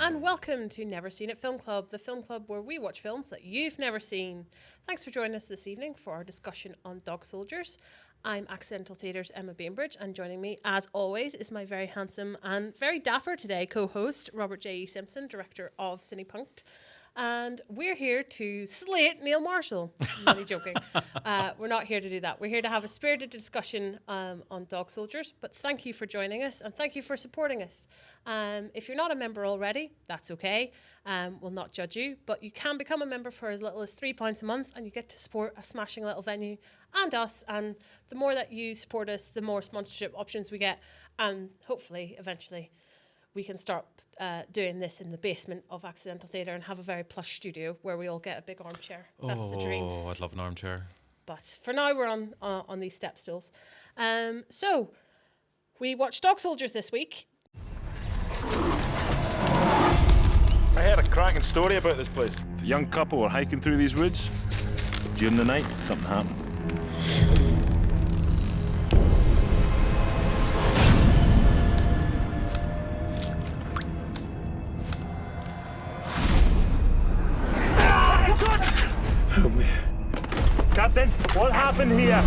and welcome to Never Seen It Film Club, the film club where we watch films that you've never seen. Thanks for joining us this evening for our discussion on Dog Soldiers. I'm Accidental Theatre's Emma Bainbridge, and joining me, as always, is my very handsome and very dapper today co-host, Robert J.E. Simpson, director of Cinepunkt. And we're here to slate Neil Marshall. I'm only joking. We're not here to do that. We're here to have a spirited discussion on Dog Soldiers. But thank you for joining us and thank you for supporting us. If you're not a member already, that's okay. We'll not judge you. But you can become a member for as little as £3 a month and you get to support a smashing little venue and us. And the more that you support us, the more sponsorship options we get. And hopefully, eventually, we can start doing this in the basement of Accidental Theatre and have a very plush studio where we all get a big armchair. That's the dream. Oh, I'd love an armchair. But for now, we're on these step stools. So, we watched Dog Soldiers this week. I heard a cracking story about this place. A young couple were hiking through these woods. During the night, something happened. Help me. Captain, what happened here?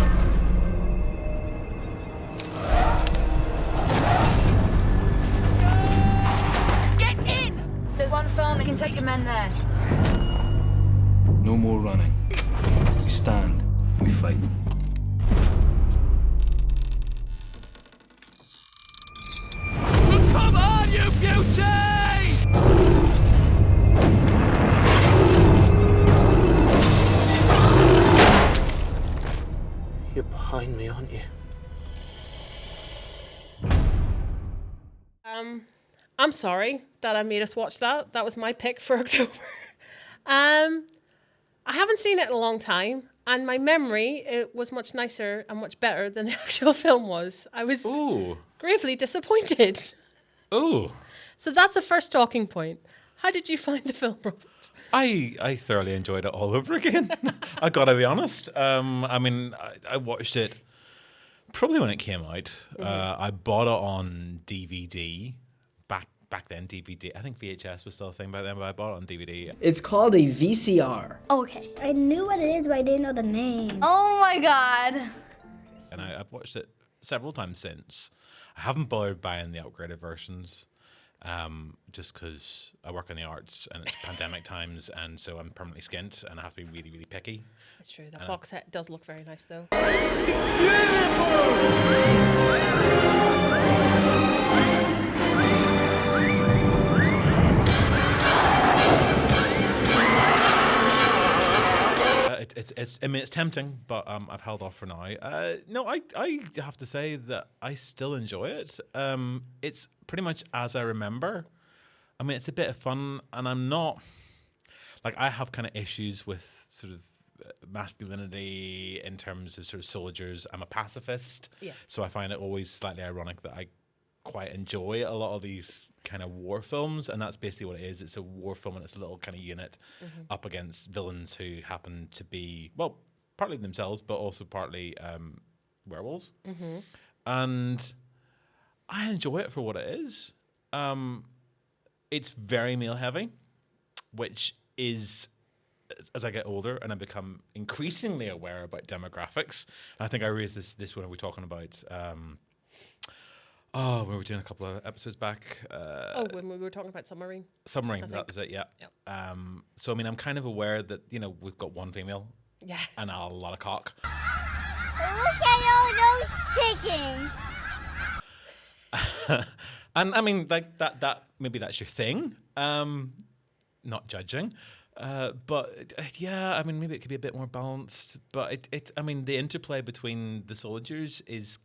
Get in! There's one farm that can take your men there. No more running. We stand, we fight. Well, come on, you beauty! You're behind me, aren't you? I'm sorry that I made us watch that. That was my pick for October. I haven't seen it in a long time, and my memory, it was much nicer and much better than the actual film was. I was gravely disappointed. Oh. So that's a first talking point. How did you find the film, Robert? I thoroughly enjoyed it all over again. I gotta be honest. I watched it probably when it came out. I bought it on DVD. Back then, DVD. I think VHS was still a thing back then, but I bought it on DVD. It's called a VCR. Okay. I knew what it is, but I didn't know the name. Oh my god. And I've watched it several times since. I haven't bothered buying the upgraded versions. Just because I work in the arts and it's pandemic times, and so I'm permanently skint and I have to be really, really picky. It's true. That box set does look very nice, though. It's tempting, but I've held off for now. No, I have to say that I still enjoy it. It's pretty much as I remember. I mean, it's a bit of fun, and I'm not like I have kind of issues with sort of masculinity in terms of sort of soldiers. I'm a pacifist, so I find it always slightly ironic that I quite enjoy a lot of these kind of war films, and that's basically what it is. It's a war film, and it's a little kind of unit up against villains who happen to be, well, partly themselves, but also partly werewolves. And I enjoy it for what it is. It's very male heavy, which is, as I get older and I become increasingly aware about demographics. I think I raised this when we were talking about when we were doing a couple of episodes back. When we were talking about Submarine. Submarine, that was it, yeah. So, I mean, I'm kind of aware that, we've got one female. Yeah. And a lot of cock. Look at all those chickens. And, I mean, like, that maybe that's your thing. Not judging. But, yeah, I mean, maybe it could be a bit more balanced. But, I mean, the interplay between the soldiers is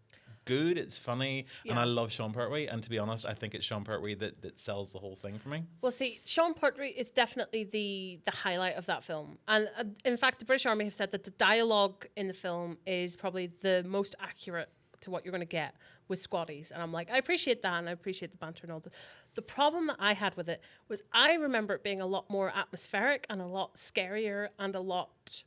good, it's funny, and I love Sean Pertwee, and to be honest, I think it's Sean Pertwee that sells the whole thing for me. Well, see, Sean Pertwee is definitely the highlight of that film, and in fact, the British Army have said that the dialogue in the film is probably the most accurate to what you're going to get with squaddies, and I'm like, I appreciate that, and I appreciate the banter and all. The problem that I had with it was I remember it being a lot more atmospheric and a lot scarier and a lot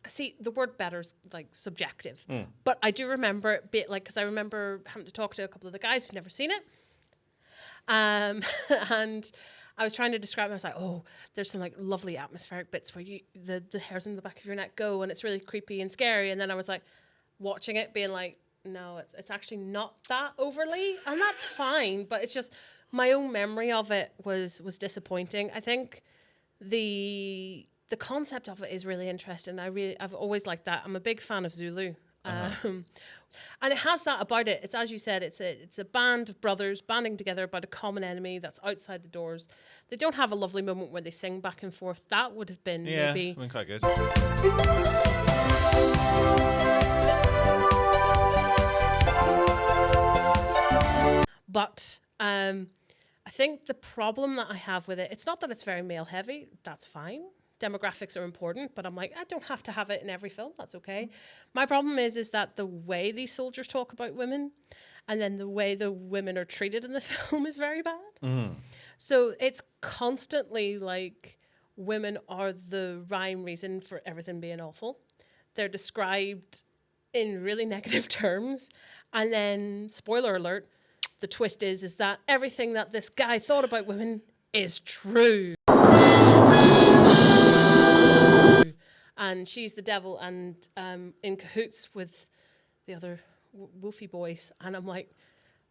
See, the word better is like subjective, but I do remember it because I remember having to talk to a couple of the guys who'd never seen it, and I was trying to describe it. I was like, oh, there's some like lovely atmospheric bits where the hairs in the back of your neck go, and it's really creepy and scary. And then I was like, watching it, being like, no, it's actually not that overly, and that's fine. But it's just my own memory of it was disappointing. I think the concept of it is really interesting. I've always liked that. I'm a big fan of Zulu. And it has that about it. It's, as you said, it's a band of brothers banding together about a common enemy that's outside the doors. They don't have a lovely moment where they sing back and forth. That would have been maybe quite good. But I think the problem that I have with it, it's not that it's very male heavy. That's fine. Demographics are important, but I'm like, I don't have to have it in every film. That's okay. My problem is that the way these soldiers talk about women and then the way the women are treated in the film is very bad. So it's constantly like women are the rhyme reason for everything being awful. They're described in really negative terms. And then, spoiler alert, the twist is that everything that this guy thought about women is true. And she's the devil and in cahoots with the other wolfy boys. And I'm like,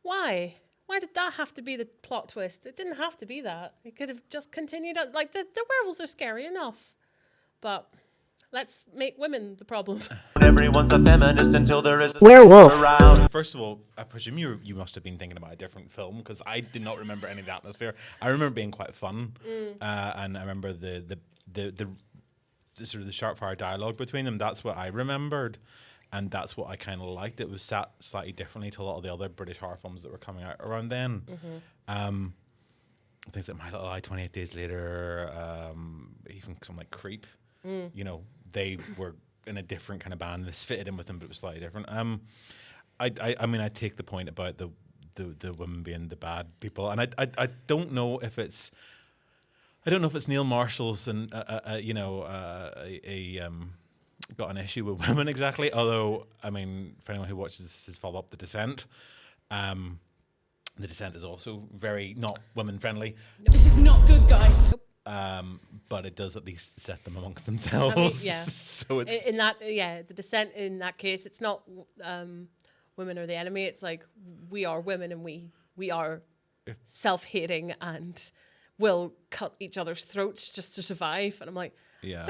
why? Why did that have to be the plot twist? It didn't have to be that. It could have just continued. Like, the werewolves are scary enough. But let's make women the problem. Everyone's a feminist until there is a Werewolf. around. First of all, I presume you must have been thinking about a different film, because I did not remember any of the atmosphere. I remember being quite fun, and I remember the sort of the sharp fire dialogue between them. That's what I remembered, and that's what I kind of liked. It was sat slightly differently to a lot of the other British horror films that were coming out around then. Things like My Little Lie, 28 Days Later, even something like Creep. You know, they were in a different kind of band. This fitted in with them, but it was slightly different. I mean, I take the point about the women being the bad people, and I don't know if it's. I don't know if it's Neil Marshall's and got an issue with women exactly. Although, I mean, for anyone who watches his follow up, The Descent, The Descent is also very not women friendly. This is not good, guys. But it does at least set them amongst themselves. I mean, yeah. So it's in that, The Descent in that case, it's not women are the enemy. It's like we are women and we are self-hating and will cut each other's throats just to survive. And I'm like, I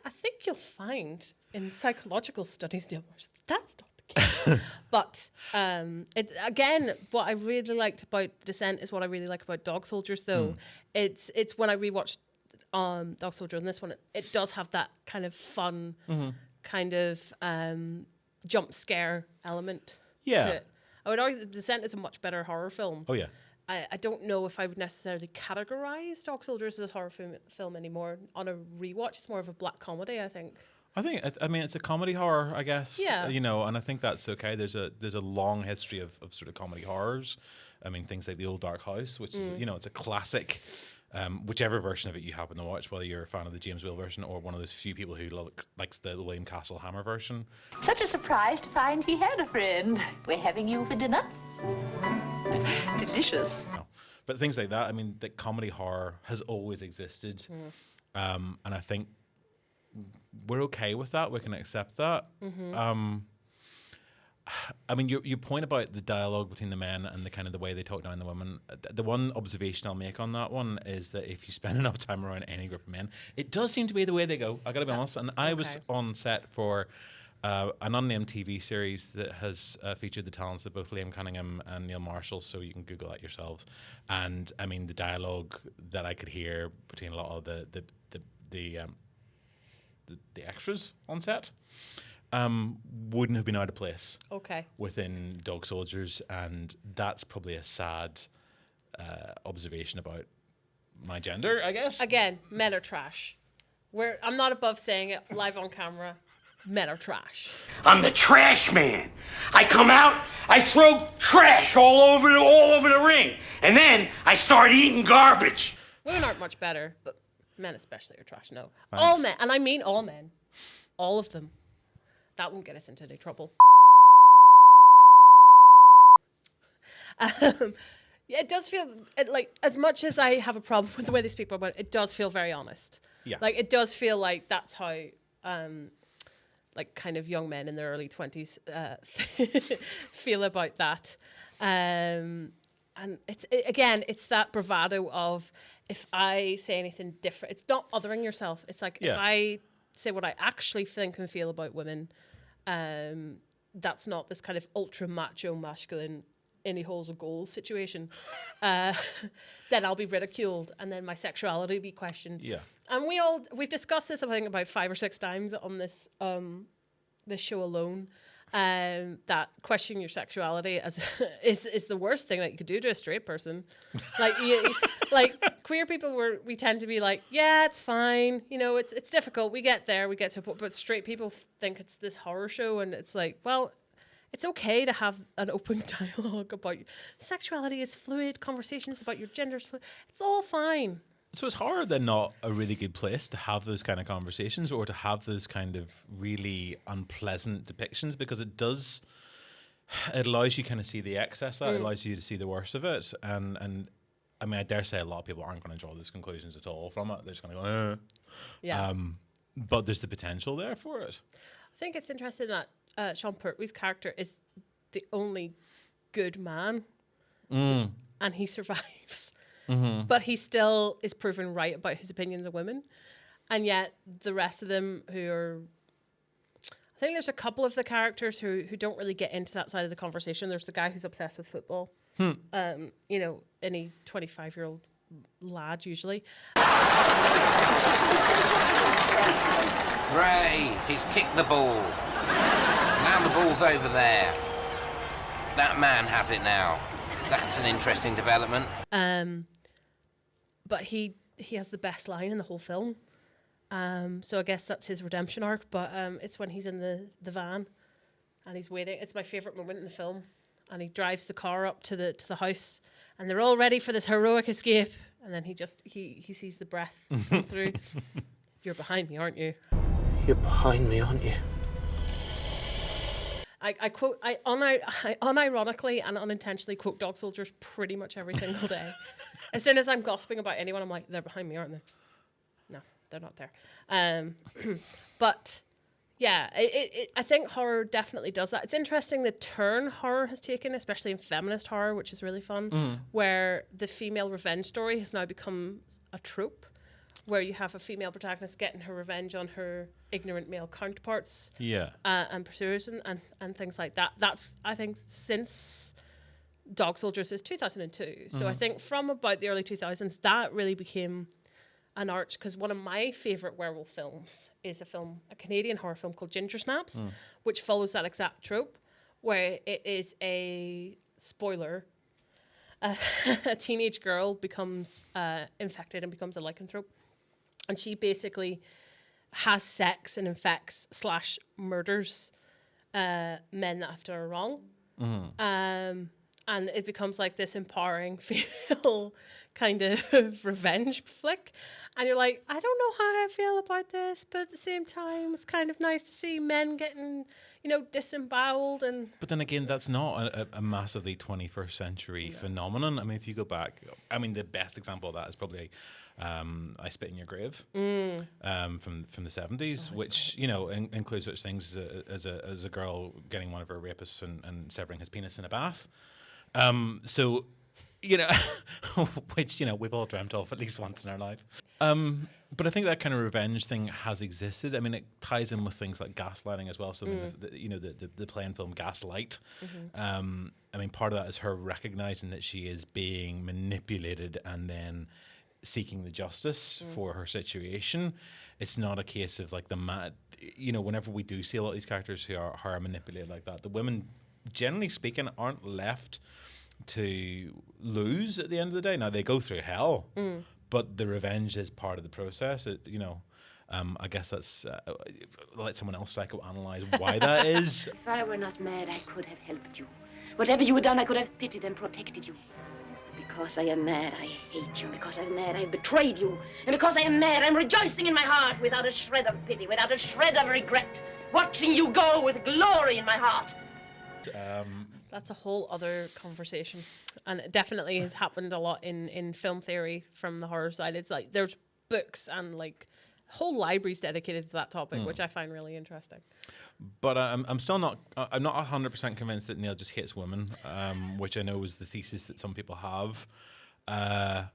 think you'll find in psychological studies, that's not the case. But again, what I really liked about Descent is what I really like about Dog Soldiers, though. It's when I rewatched Dog Soldier and this one, it does have that kind of fun, kind of jump scare element to it. I would argue that Descent is a much better horror film. Oh yeah. I don't know if I would necessarily categorize Dog Soldiers as a horror film anymore. On a rewatch, it's more of a black comedy, I think. I mean, it's a comedy horror, I guess. Yeah. You know, and I think that's okay. There's a long history of sort of comedy horrors. I mean, things like The Old Dark House, which is, it's a classic. Whichever version of it you happen to watch, whether you're a fan of the James Whale version or one of those few people who likes the William Castle Hammer version. Such a surprise to find he had a friend. We're having you for dinner. Delicious. No. But things like that, I mean, the comedy horror has always existed. And I think we're okay with that. We can accept that. I mean, your point about the dialogue between the men and the kind of the way they talk down the women, the one observation I'll make on that one is that if you spend enough time around any group of men, it does seem to be the way they go. I gotta be honest. And I was on set for an unnamed TV series that has featured the talents of both Liam Cunningham and Neil Marshall, so you can Google that yourselves. And I mean, the dialogue that I could hear between a lot of the extras on set wouldn't have been out of place. Within Dog Soldiers, and that's probably a sad observation about my gender, I guess. Again, men are trash. I'm not above saying it live on camera. Men are trash. I'm the trash man. I come out, I throw trash all over the ring, and then I start eating garbage. Women aren't much better, but men especially are trash. No, Thanks. all men, and I mean all men, all of them. That won't get us into any trouble. Yeah, it does feel like, as much as I have a problem with the way they speak about it, does feel very honest. Yeah. Like, it does feel like that's how, like, kind of young men in their early 20s feel about that. And it's that bravado of, if I say anything different, it's not othering yourself. It's like, if I say what I actually think and feel about women, that's not this kind of ultra macho masculine any holes of goals situation, then I'll be ridiculed, and then my sexuality will be questioned. Yeah. And we've discussed this, I think, about 5 or 6 times on this this show alone. That questioning your sexuality is the worst thing that you could do to a straight person. Like, like queer people, we tend to be like, yeah, it's fine. You know, it's difficult. We get there. We get to a point. But straight people think it's this horror show, and it's like, well, it's okay to have an open dialogue about sexuality is fluid. Conversations about your gender is fluid. It's all fine. So is horror then not a really good place to have those kind of conversations, or to have those kind of really unpleasant depictions? Because it allows you kind of see the excess of that. It allows you to see the worst of it. And I mean, I dare say a lot of people aren't going to draw those conclusions at all from it. They're just going to go, Yeah. But there's the potential there for it. I think it's interesting that Sean Pertwee's character is the only good man, and he survives. Mm-hmm. But he still is proven right about his opinions of women. And yet the rest of them who are... I think there's a couple of the characters who don't really get into that side of the conversation. There's the guy who's obsessed with football. You know, any 25-year-old lad, usually. Ray, he's kicked the ball. Now the ball's over there. That man has it now. That's an interesting development. But he has the best line in the whole film. So I guess that's his redemption arc. But it's when he's in the van and he's waiting. It's my favourite moment in the film. And he drives the car up to the house, and they're all ready for this heroic escape. And then he sees the breath come through. You're behind me, aren't you? You're behind me, aren't you? I quote, I unironically and unintentionally quote Dog Soldiers pretty much every single day. As soon as I'm gossiping about anyone, I'm like, they're behind me, aren't they? No, they're not there. But yeah, I think horror definitely does that. It's interesting the turn horror has taken, especially in feminist horror, which is really fun, where the female revenge story has now become a trope, where you have a female protagonist getting her revenge on her ignorant male counterparts, and pursuers and things like that. That's, I think, since Dog Soldiers is 2002. So I think from about the early 2000s, that really became an arch, because one of my favourite werewolf films is a Canadian horror film called Ginger Snaps, which follows that exact trope, where it is a spoiler. A teenage girl becomes infected and becomes a lycanthrope. And she basically has sex and infects / murders men that have done her wrong. And it becomes like this empowering female kind of revenge flick. And you're like, I don't know how I feel about this, but at the same time, it's kind of nice to see men getting, disemboweled. But then again, that's not a massively 21st century phenomenon. I mean, if you go back, the best example of that is probably I Spit in Your Grave from the 70s, which includes such things as a girl getting one of her rapists and severing his penis in a bath. So, which we've all dreamt of at least once in our life. But I think that kind of revenge thing has existed. I mean, it ties in with things like gaslighting as well. So the play and film Gaslight. Part of that is her recognizing that she is being manipulated and then seeking the justice for her situation. It's not a case of like whenever we do see a lot of these characters who are manipulated like that, the women, generally speaking, aren't left to lose at the end of the day. Now, they go through hell, but the revenge is part of the process. I guess that's let someone else psychoanalyze why that is. If I were not mad, I could have helped you. Whatever you had done, I could have pitied and protected you. Because I am mad, I hate you. Because I'm mad, I betrayed you. And because I am mad, I'm rejoicing in my heart without a shred of pity, without a shred of regret, watching you go with glory in my heart. That's a whole other conversation. and it definitely has happened a lot in film theory from the horror side. It's like there's books and like whole libraries dedicated to that topic, which I find really interesting. But I'm still not. I'm not 100% convinced that Neil just hates women, which I know is the thesis that some people have, and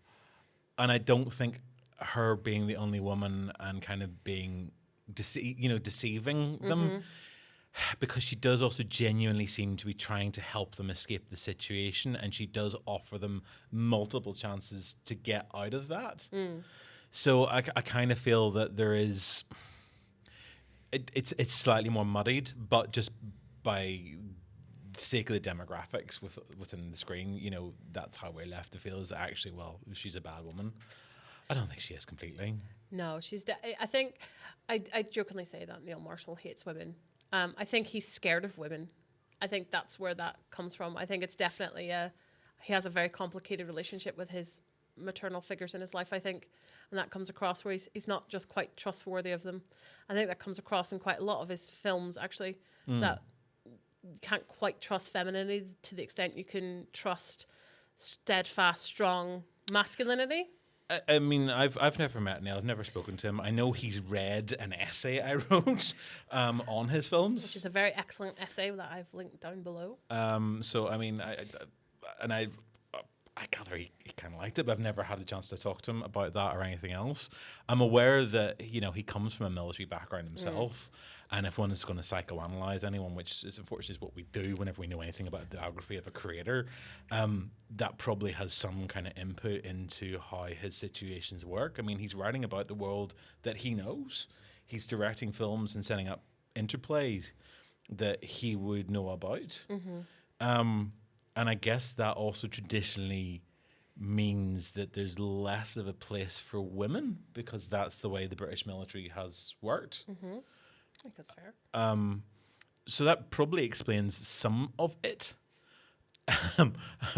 I don't think her being the only woman and kind of being deceiving them, because she does also genuinely seem to be trying to help them escape the situation, and she does offer them multiple chances to get out of that. So I kind of feel that there is. It's slightly more muddied, but just by the sake of the demographics within the screen, that's how we're left to feel is that actually, well, she's a bad woman. I don't think she is completely. No, I think I jokingly say that Neil Marshall hates women. I think he's scared of women. I think that's where that comes from. I think it's definitely he has a very complicated relationship with his maternal figures in his life, I think, and that comes across where he's not just quite trustworthy of them. I think that comes across in quite a lot of his films, actually, that you can't quite trust femininity to the extent you can trust steadfast, strong masculinity. I mean, I've never met Neil. I've never spoken to him. I know he's read an essay I wrote on his films, which is a very excellent essay that I've linked down below. So I mean, I gather he kind of liked it, but I've never had a chance to talk to him about that or anything else. I'm aware that he comes from a military background himself, and if one is going to psychoanalyze anyone, which is unfortunately is what we do whenever we know anything about the biography of a creator, that probably has some kind of input into how his situations work. I mean, he's writing about the world that he knows. He's directing films and setting up interplays that he would know about. And I guess that also traditionally means that there's less of a place for women because that's the way the British military has worked. I think that's fair. So that probably explains some of it.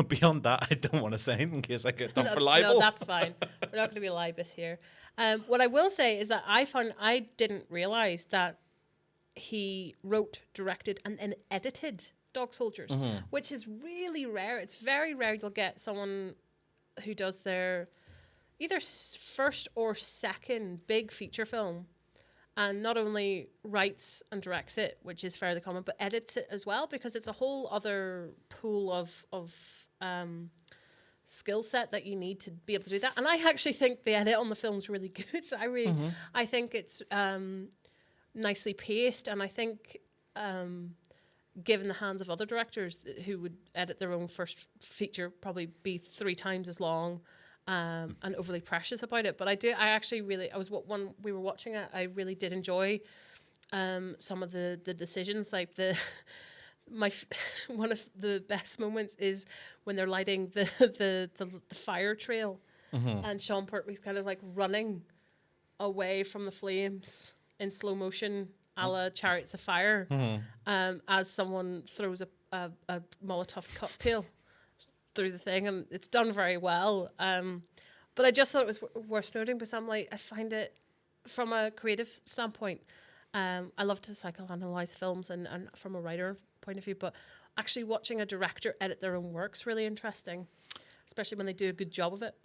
Beyond that, I don't want to say in case I get done for libel. No, that's fine. We're not going to be libelous here. What I will say is that I didn't realise that he wrote, directed, and then edited Dog Soldiers, which is really rare. It's very rare you'll get someone who does their either first or second big feature film and not only writes and directs it, which is fairly common, but edits it as well, because it's a whole other pool of skill set that you need to be able to do that. And I actually think the edit on the film is really good. I think it's nicely paced, and I think given the hands of other directors who would edit their own first feature, probably be 3 times as long and overly precious about it. But when we were watching it, I really did enjoy some of the decisions. Like one of the best moments is when they're lighting the fire trail, and Sean Pertwee's kind of like running away from the flames in slow motion, a la Chariots of Fire, as someone throws a Molotov cocktail through the thing, and it's done very well. But I just thought it was worth noting because I find it, from a creative standpoint, I love to psychoanalyze films and from a writer point of view, but actually watching a director edit their own work's really interesting, especially when they do a good job of it.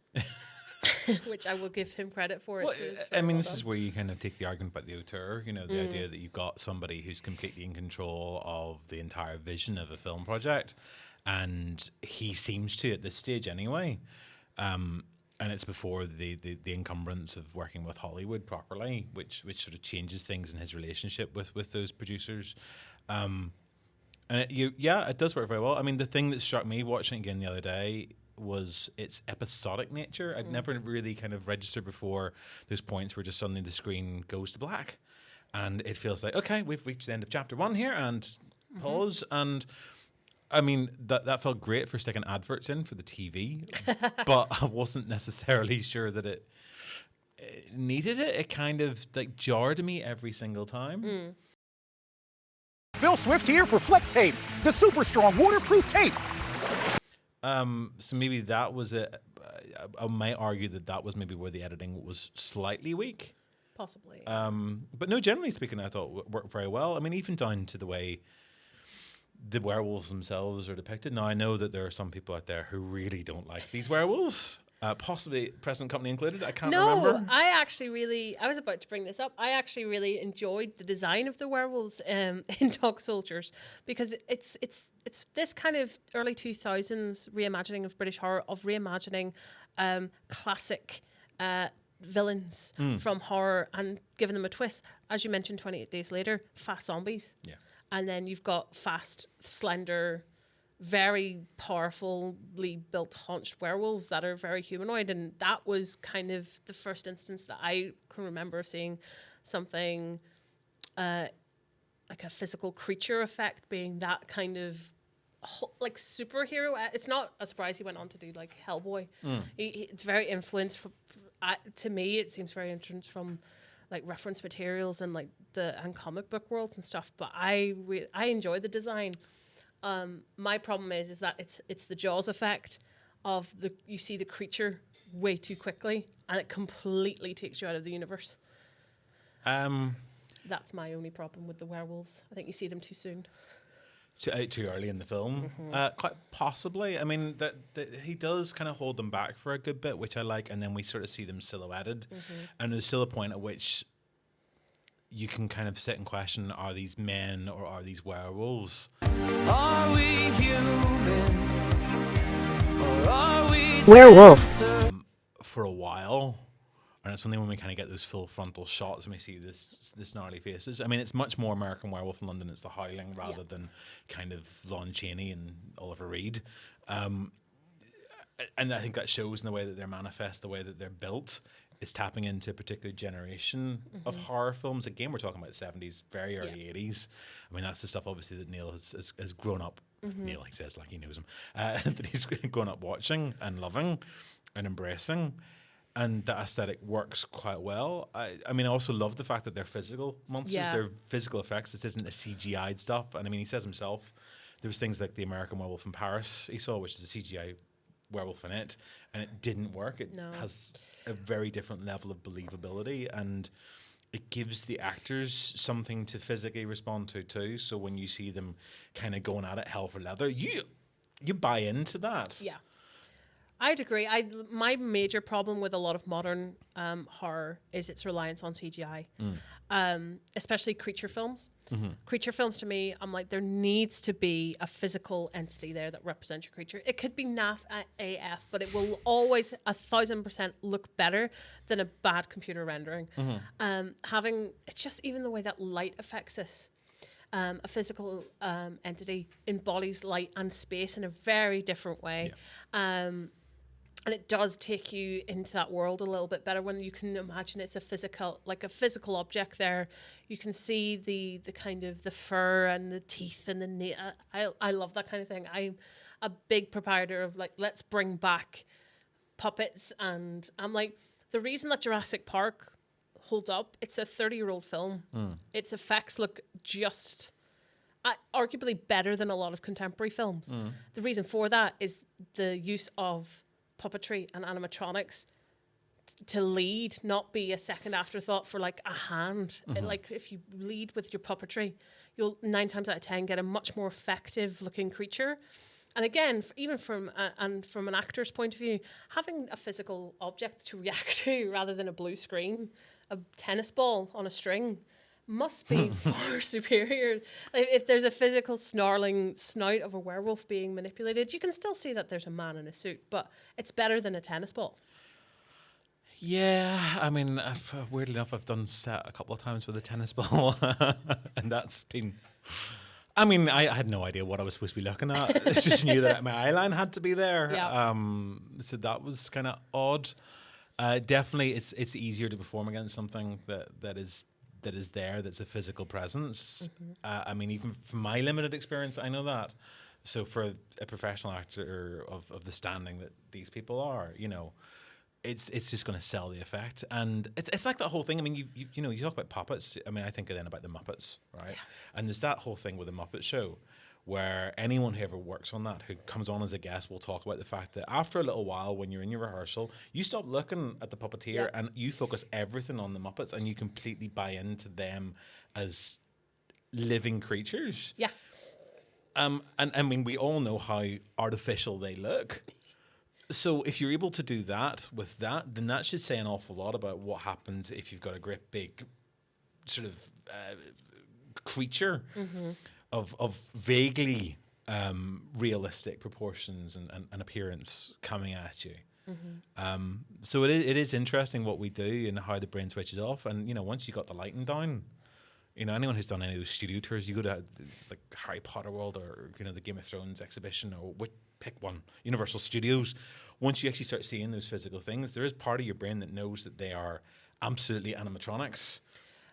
Which I will give him credit for. Well, this is where you kind of take the argument about the auteur, the idea that you've got somebody who's completely in control of the entire vision of a film project, and he seems to at this stage anyway. And it's before the encumbrance of working with Hollywood properly, which sort of changes things in his relationship with those producers. And it does work very well. I mean, the thing that struck me watching it again the other day was its episodic nature. I'd never really kind of registered before those points where just suddenly the screen goes to black and it feels like, okay, we've reached the end of chapter 1 here, and pause. And I mean, that felt great for sticking adverts in for the TV, but I wasn't necessarily sure that it needed it. It kind of like jarred me every single time. Phil Swift here for Flex Tape, the super strong waterproof tape. So maybe that was it. I might argue that was maybe where the editing was slightly weak. Possibly. But no, generally speaking, I thought it worked very well. I mean, even down to the way the werewolves themselves are depicted. Now, I know that there are some people out there who really don't like these werewolves, possibly present company included. I can't remember. No, I was about to bring this up. I actually really enjoyed the design of the werewolves in Dog Soldiers, because it's this kind of early 2000s reimagining of British horror, of reimagining classic villains from horror and giving them a twist. As you mentioned, 28 Days Later, fast zombies. Yeah. And then you've got fast, slender, very powerfully built, haunched werewolves that are very humanoid. And that was kind of the first instance that I can remember of seeing something like a physical creature effect being that kind of like superhero. It's not a surprise he went on to do like Hellboy. It's very influenced to me. It seems very influenced from like reference materials and like and comic book worlds and stuff. But I enjoy the design. My problem is that it's the Jaws effect of you see the creature way too quickly and it completely takes you out of the universe. That's my only problem with the werewolves. I think you see them too soon. Too early in the film, quite possibly. I mean, that he does kind of hold them back for a good bit, which I like, and then we sort of see them silhouetted, and there's still a point at which you can kind of sit and question: are these men or are these werewolves? Are we human? Or are we werewolves? For a while. And it's only when we kind of get those full frontal shots and we see this gnarly faces. I mean, it's much more American Werewolf in London. It's The Howling rather than kind of Lon Chaney and Oliver Reed. And I think that shows in the way that they're manifest, the way that they're built, is tapping into a particular generation of horror films. Again, we're talking about 70s, very early 80s. I mean, that's the stuff, obviously, that Neil has grown up. Neil, he says, like he knows him. That he's grown up watching and loving and embracing. And the aesthetic works quite well. I mean, I also love the fact that they're physical monsters. Yeah. They're physical effects. This isn't a CGI'd stuff. And I mean, he says himself, there was things like the American Werewolf in Paris he saw, which is a CGI werewolf in it, and it didn't work. It has a very different level of believability, and it gives the actors something to physically respond to too. So when you see them kind of going at it hell for leather, you buy into that. Yeah. I'd agree. My major problem with a lot of modern horror is its reliance on CGI, especially creature films. Creature films, to me, I'm like, there needs to be a physical entity there that represents your creature. It could be naff AF, but it will always 1,000% look better than a bad computer rendering. It's just even the way that light affects us. A physical entity embodies light and space in a very different way. Yeah. And it does take you into that world a little bit better when you can imagine it's a physical object there. You can see the kind of the fur and the teeth and the I love that kind of thing. I'm a big proprietor of like, let's bring back puppets. And I'm like, the reason that Jurassic Park holds up, it's a 30-year-old film. Its effects look just arguably better than a lot of contemporary films. The reason for that is the use of puppetry and animatronics to lead, not be a second afterthought for like a hand. Like if you lead with your puppetry, you'll 9 times out of 10 get a much more effective looking creature. And again, even from an actor's point of view, having a physical object to react to rather than a blue screen, a tennis ball on a string, must be far superior. Like, if there's a physical snarling snout of a werewolf being manipulated, you can still see that there's a man in a suit, but it's better than a tennis ball. Yeah, I mean, weirdly enough, I've done set a couple of times with a tennis ball, and that's been... I mean, I had no idea what I was supposed to be looking at. I just knew that my eye line had to be there. Yeah. So that was kind of odd. Definitely, it's easier to perform against something that is there, that's a physical presence. I mean, even from my limited experience, I know that. So for a professional actor of the standing that these people are, you know, it's just going to sell the effect. And it's like that whole thing. I mean, you know, you talk about puppets. I mean, I think then about the Muppets, right? Yeah. And there's that whole thing with the Muppet Show, where anyone who ever works on that, who comes on as a guest, will talk about the fact that after a little while, when you're in your rehearsal, you stop looking at the puppeteer and you focus everything on the Muppets, and you completely buy into them as living creatures. Yeah. and I mean, we all know how artificial they look. So if you're able to do that with that, then that should say an awful lot about what happens if you've got a great big sort of creature of vaguely realistic proportions and appearance coming at you. So it is interesting what we do and how the brain switches off. And, you know, once you got the lighting down, you know, anyone who's done any of those studio tours, you go to like Harry Potter World or, you know, the Game of Thrones exhibition or pick one, Universal Studios. Once you actually start seeing those physical things, there is part of your brain that knows that they are absolutely animatronics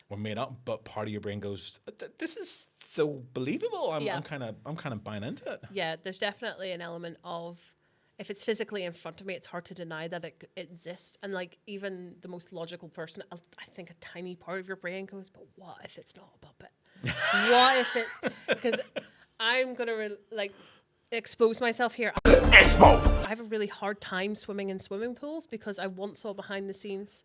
or made up, but part of your brain goes, "This is so believable. I'm kind of buying into it." Yeah, there's definitely an element of, if it's physically in front of me, it's hard to deny that it exists. And like even the most logical person, I think a tiny part of your brain goes, "But what if it's not a puppet? What if it's?" Because I'm gonna expose myself here. I have a really hard time swimming in swimming pools because I once saw behind the scenes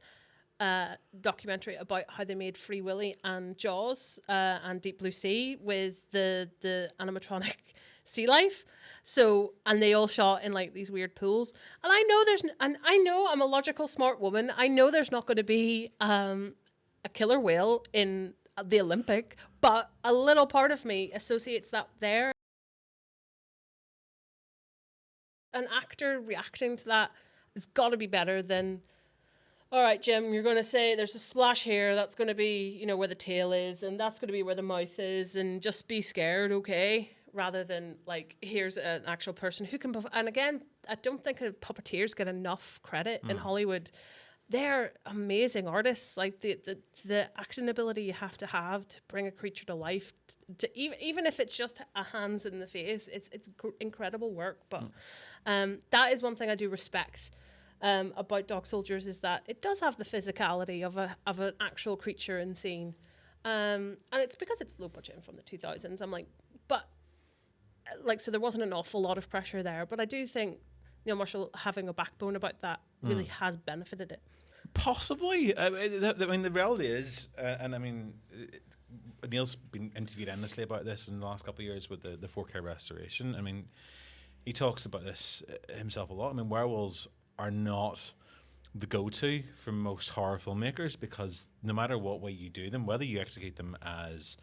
documentary about how they made Free Willy and Jaws and Deep Blue Sea with the animatronic sea life. So, and they all shot in like these weird pools. And I know I'm a logical, smart woman. I know there's not going to be a killer whale in the Olympic, but a little part of me associates that there. An actor reacting to that has got to be better than, all right, Jim, you're going to say there's a splash here. That's going to be, you know, where the tail is, and that's going to be where the mouth is, and just be scared, okay? Rather than like, here's an actual person who can. And again, I don't think puppeteers get enough credit in Hollywood. They're amazing artists. Like the acting ability you have to bring a creature to life, to even if it's just a hands in the face, it's incredible work. But that is one thing I do respect about Dog Soldiers, is that it does have the physicality of an actual creature in scene, and it's because it's low budget and from the 2000s. I'm like, but like, so there wasn't an awful lot of pressure there. But I do think Neil Marshall having a backbone about that really has benefited it. Possibly. I mean, the reality is, and I mean, Neil's been interviewed endlessly about this in the last couple of years with the 4K restoration. I mean, he talks about this himself a lot. I mean, werewolves are not the go-to for most horror filmmakers, because no matter what way you do them, whether you execute them as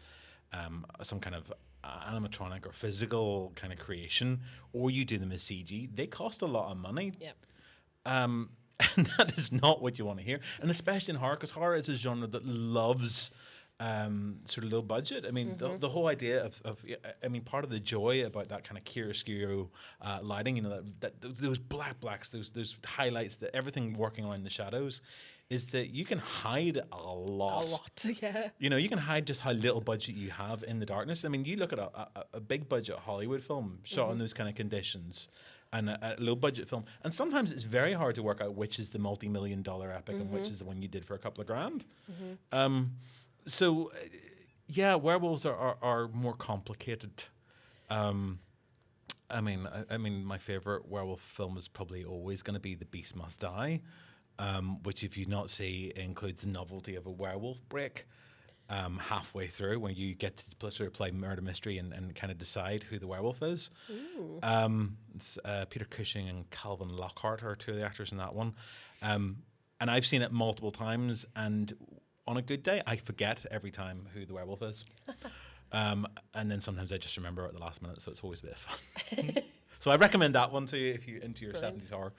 some kind of animatronic or physical kind of creation, or you do them as CG, they cost a lot of money. Yep. And that is not what you want to hear. And especially in horror, because horror is a genre that loves sort of low budget. I mean, the whole idea of I mean, part of the joy about that kind of chiaroscuro lighting, you know, that those blacks, those highlights, that everything working around the shadows, is that you can hide a lot. A lot, yeah. You know, you can hide just how little budget you have in the darkness. I mean, you look at a big budget Hollywood film shot in those kind of conditions, and a low budget film, and sometimes it's very hard to work out which is the multi-million-dollar epic and which is the one you did for a couple of grand. So, yeah, werewolves are more complicated. I mean, my favorite werewolf film is probably always going to be The Beast Must Die, which, if you not see, includes the novelty of a werewolf break halfway through, when you get to sort of play murder mystery and kind of decide who the werewolf is. It's Peter Cushing and Calvin Lockhart are two of the actors in that one. And I've seen it multiple times, and on a good day, I forget every time who the werewolf is. And then sometimes I just remember at the last minute, so it's always a bit of fun. So I recommend that one to you if you're into your 70s horror.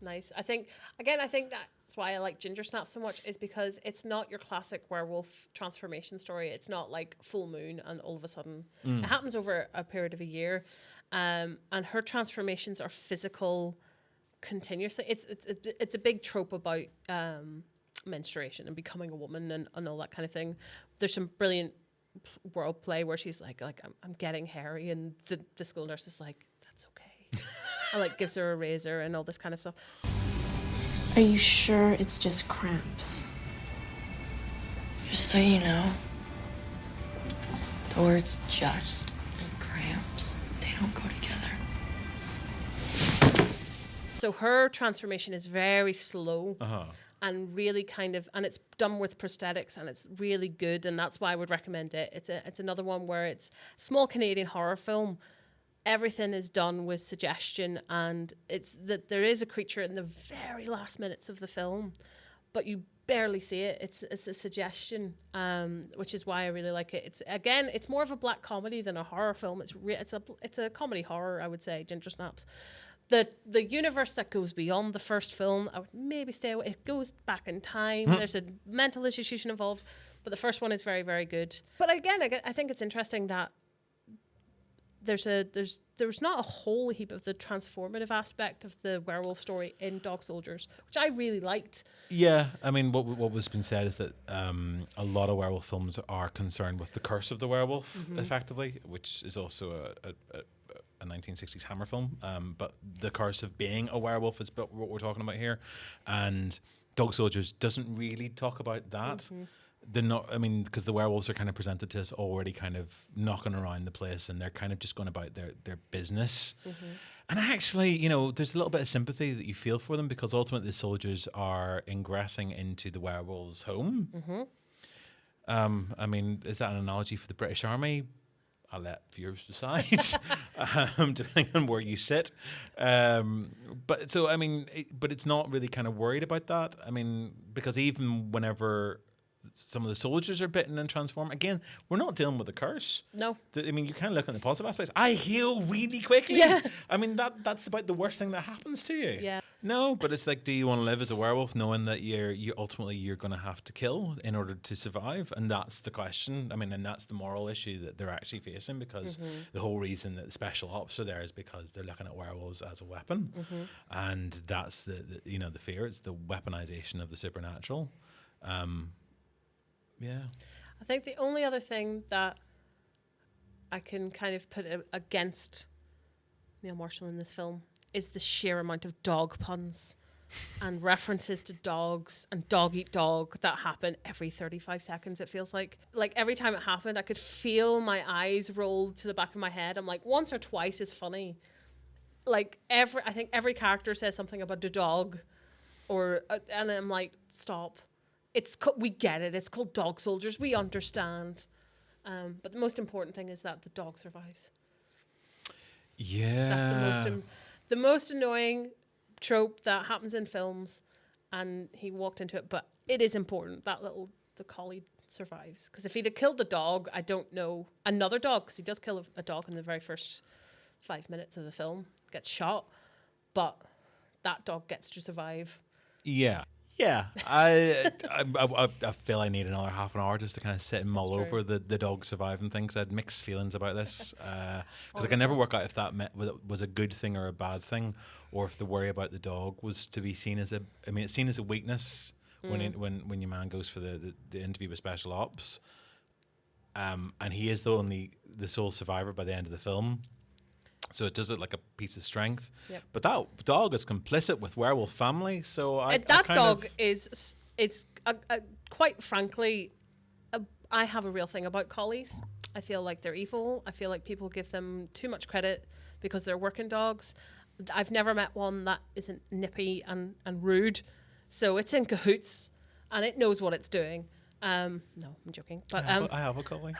Nice. I think that's why I like Ginger Snap so much, is because it's not your classic werewolf transformation story. It's not like full moon and all of a sudden it happens over a period of a year, and her transformations are physical continuously. It's a big trope about menstruation and becoming a woman and all that kind of thing. There's some brilliant world play where she's like I'm getting hairy, and the school nurse is like, that's okay. And like gives her a razor and all this kind of stuff. Are you sure it's just cramps? Just so you know, the words just and cramps, they don't go together. So her transformation is very slow. and really and it's done with prosthetics, and it's really good, and that's why I would recommend it. It's another one where it's a small Canadian horror film. Everything is done with suggestion, and it's that there is a creature in the very last minutes of the film, but you barely see it. It's a suggestion, which is why I really like it. It's more of a black comedy than a horror film. It's a comedy horror, I would say. Ginger Snaps. The universe that goes beyond the first film, I would maybe stay away. It goes back in time. There's a mental institution involved, but the first one is very, very good. But again, I think it's interesting that there's not a whole heap of the transformative aspect of the werewolf story in Dog Soldiers, which I really liked. Yeah, I mean, what was been said is that a lot of werewolf films are concerned with the curse of the werewolf, effectively, which is also a 1960s Hammer film. But the curse of being a werewolf is what we're talking about here, and Dog Soldiers doesn't really talk about that. They're not, I mean, because the werewolves are kind of presented to us already kind of knocking around the place, and they're kind of just going about their business. And actually, you know, there's a little bit of sympathy that you feel for them, because ultimately the soldiers are ingressing into the werewolves' home. I mean, is that an analogy for the British Army? I'll let viewers decide, depending on where you sit. But so, I mean, but it's not really kind of worried about that. I mean, because even whenever some of the soldiers are bitten and transform, again, we're not dealing with a curse. No. I mean, you kind of look at the positive aspects. I heal really quickly. Yeah. I mean, that's about the worst thing that happens to you. Yeah. No, but it's like, do you want to live as a werewolf knowing that you're ultimately going to have to kill in order to survive? And that's the question. I mean, and that's the moral issue that they're actually facing, because the whole reason that special ops are there is because they're looking at werewolves as a weapon. And that's the fear. It's the weaponization of the supernatural. Yeah. I think the only other thing that I can kind of put against Neil Marshall in this film is the sheer amount of dog puns and references to dogs and dog eat dog that happen every 35 seconds, it feels like. Like, every time it happened, I could feel my eyes roll to the back of my head. I'm like, once or twice is funny. Like, I think every character says something about the dog, and I'm like, stop. We get it. It's called Dog Soldiers. We understand. But the most important thing is that the dog survives. Yeah. That's the most annoying trope that happens in films, and he walked into it. But it is important that the collie survives, because if he'd have killed the dog, I don't know, another dog, because he does kill a dog in the very first 5 minutes of the film, gets shot, but that dog gets to survive. Yeah. Yeah, I feel I need another half an hour just to kind of sit and mull over the dog surviving thing, because I had mixed feelings about this. Because I can never work out if that was a good thing or a bad thing, or if the worry about the dog was to be seen as it's seen as a weakness when your man goes for the interview with special ops, and he is the sole survivor by the end of the film. So it does it like a piece of strength. Yep. But that dog is complicit with werewolf family. So that dog is quite frankly, I have a real thing about collies. I feel like they're evil. I feel like people give them too much credit because they're working dogs. I've never met one that isn't nippy and rude. So it's in cahoots and it knows what it's doing. No, I'm joking. But I have a collie.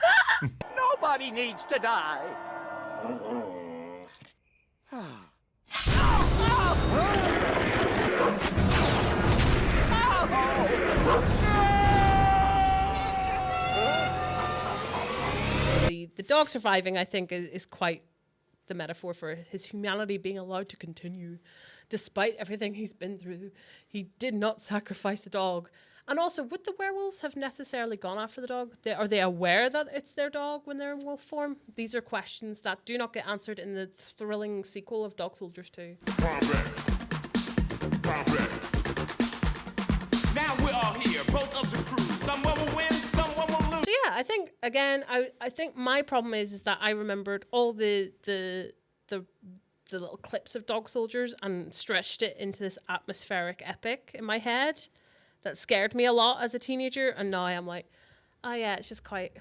Nobody needs to die. The dog surviving, I think, is quite the metaphor for his humanity being allowed to continue. Despite everything he's been through, he did not sacrifice the dog. And also, would the werewolves have necessarily gone after the dog? Are they aware that it's their dog when they're in wolf form? These are questions that do not get answered in the thrilling sequel of Dog Soldiers 2. Now we're all here, both of the crew. Someone will win, someone will lose. So yeah, I think, again, I think my problem is that I remembered all the little clips of Dog Soldiers and stretched it into this atmospheric epic in my head that scared me a lot as a teenager, and now I'm like, oh yeah, it's just quite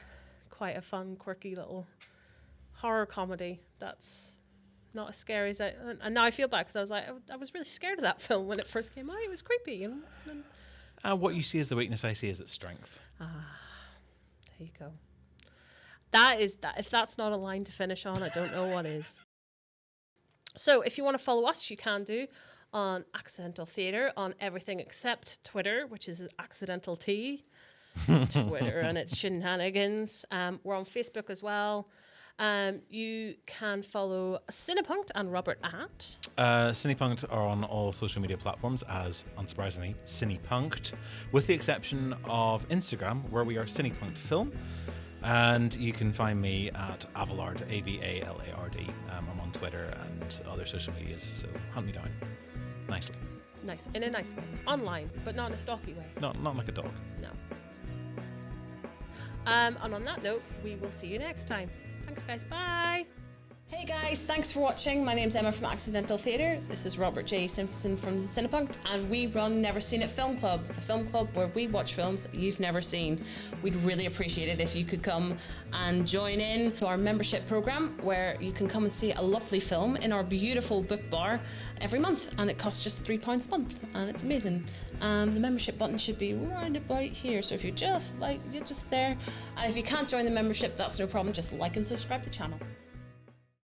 a fun, quirky little horror comedy that's not as scary as and now I feel bad because I was like, I was really scared of that film when it first came out. It was creepy, and What you see as the weakness, I see as its strength. There you go. That is that. If that's not a line to finish on, I don't know what is. So if you want to follow us, you can do on Accidental Theatre on everything except Twitter, which is Accidental T. Twitter and its shenanigans. We're on Facebook as well. You can follow Cinepunkt and Robert at Cinepunkt are on all social media platforms as, unsurprisingly, Cinepunkt, with the exception of Instagram, where we are Cinepunkt Film. And you can find me at Avalard, Avalard. I'm on Twitter and other social medias, so hunt me down nicely. Nice, in a nice way. Online, but not in a stalky way. Not like a dog. No. And on that note, we will see you next time. Thanks, guys. Bye. Hey guys, thanks for watching. My name's Emma from Accidental Theatre. This is Robert J. Simpson from Cinepunkt, and we run Never Seen It Film Club, the film club where we watch films that you've never seen. We'd really appreciate it if you could come and join in to our membership programme, where you can come and see a lovely film in our beautiful book bar every month, and it costs just £3 a month, and it's amazing. The membership button should be right about here, so if you're just there, and if you can't join the membership, that's no problem, just like and subscribe to the channel.